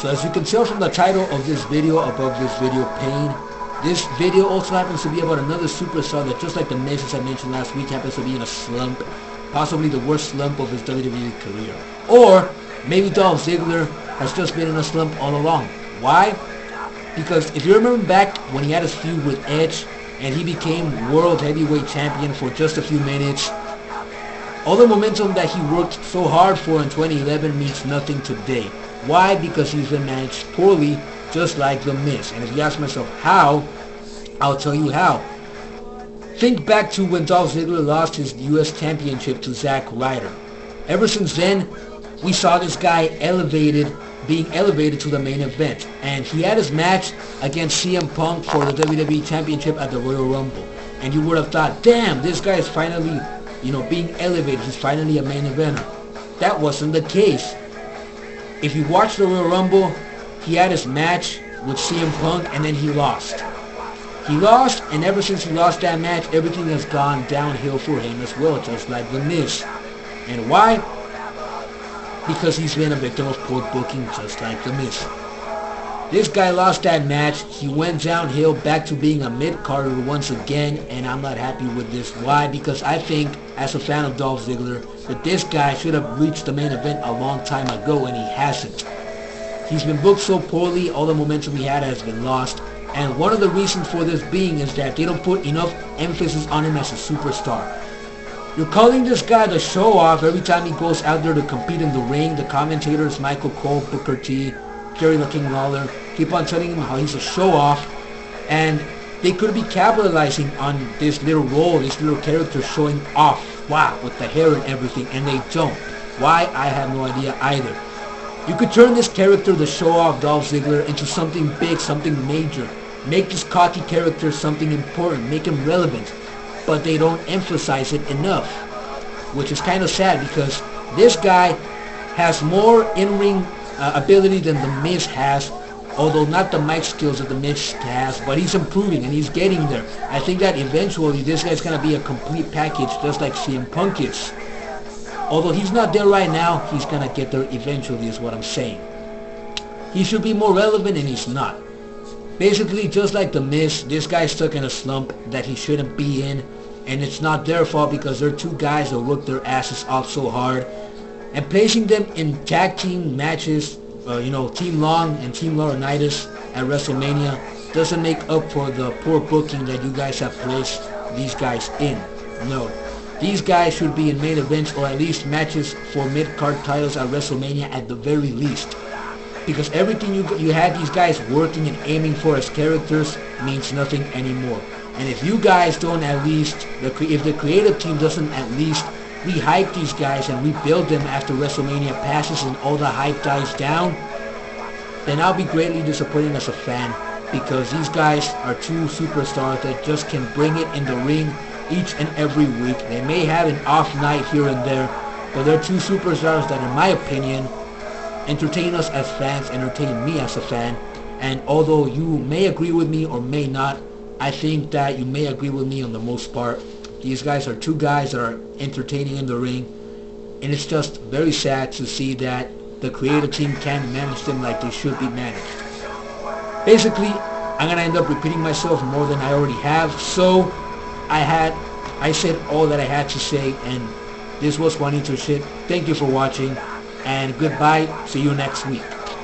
So as you can tell from the title of this video, above this video, Pain, this video also happens to be about another superstar that, just like The Miz, as I mentioned last week, happens to be in a slump. Possibly the worst slump of his WWE career. Or maybe Dolph Ziggler has just been in a slump all along. Why? Because if you remember back when he had his feud with Edge and he became World Heavyweight Champion for just a few minutes, all the momentum that he worked so hard for in 2011 means nothing today. Why? Because he's been managed poorly, just like The Miz. And if you ask myself how, I'll tell you how. Think back to when Dolph Ziggler lost his US Championship to Zack Ryder. Ever since then, we saw this guy being elevated to the main event. And he had his match against CM Punk for the WWE Championship at the Royal Rumble. And you would have thought, damn, this guy is finally, being elevated. He's finally a main eventer. That wasn't the case. If you watch the Royal Rumble, he had his match with CM Punk and then he lost. He lost, and ever since he lost that match, everything has gone downhill for him as well, just like The Miz. And why? Because he's been a victim of poor booking, just like The Miz. This guy lost that match. He went downhill back to being a mid-carder once again, and I'm not happy with this. Why? Because I think, as a fan of Dolph Ziggler, that this guy should have reached the main event a long time ago, and he hasn't. He's been booked so poorly, all the momentum he had has been lost. And one of the reasons for this being is that they don't put enough emphasis on him as a superstar. You're calling this guy the show-off every time he goes out there to compete in the ring. The commentators, Michael Cole, Booker T, Jerry the King Lawler, keep on telling him how he's a show-off. And they could be capitalizing on this little role, this little character showing off. Wow, with the hair and everything, and they don't. Why? I have no idea either. You could turn this character, the show-off Dolph Ziggler, into something big, something major. Make this cocky character something important, make him relevant, but they don't emphasize it enough, which is kind of sad because this guy has more in-ring ability than The Miz has, although not the mic skills that The Miz has, but he's improving and he's getting there. I think that eventually this guy's going to be a complete package just like CM Punk is. Although he's not there right now, he's going to get there eventually is what I'm saying. He should be more relevant and he's not. Basically, just like The Miz, this guy's stuck in a slump that he shouldn't be in, and it's not their fault because they're two guys that work their asses off so hard. And placing them in tag team matches, Team Long and Team Laurinaitis at WrestleMania doesn't make up for the poor booking that you guys have placed these guys in. No. These guys should be in main events or at least matches for mid-card titles at WrestleMania at the very least. Because everything you had these guys working and aiming for as characters means nothing anymore. And if you guys don't at least, if the creative team doesn't at least re-hype these guys and rebuild them after WrestleMania passes and all the hype dies down, then I'll be greatly disappointed as a fan because these guys are two superstars that just can bring it in the ring each and every week. They may have an off night here and there, but they're two superstars that, in my opinion, entertain us as fans, entertain me as a fan. And although you may agree with me or may not, I think that you may agree with me on the most part. These guys are two guys that are entertaining in the ring, and it's just very sad to see that the creative team can't manage them like they should be managed. Basically, I'm gonna end up repeating myself more than I already have, so I said all that I had to say, and this was Juanito Shit. Thank you for watching, and goodbye. See you next week.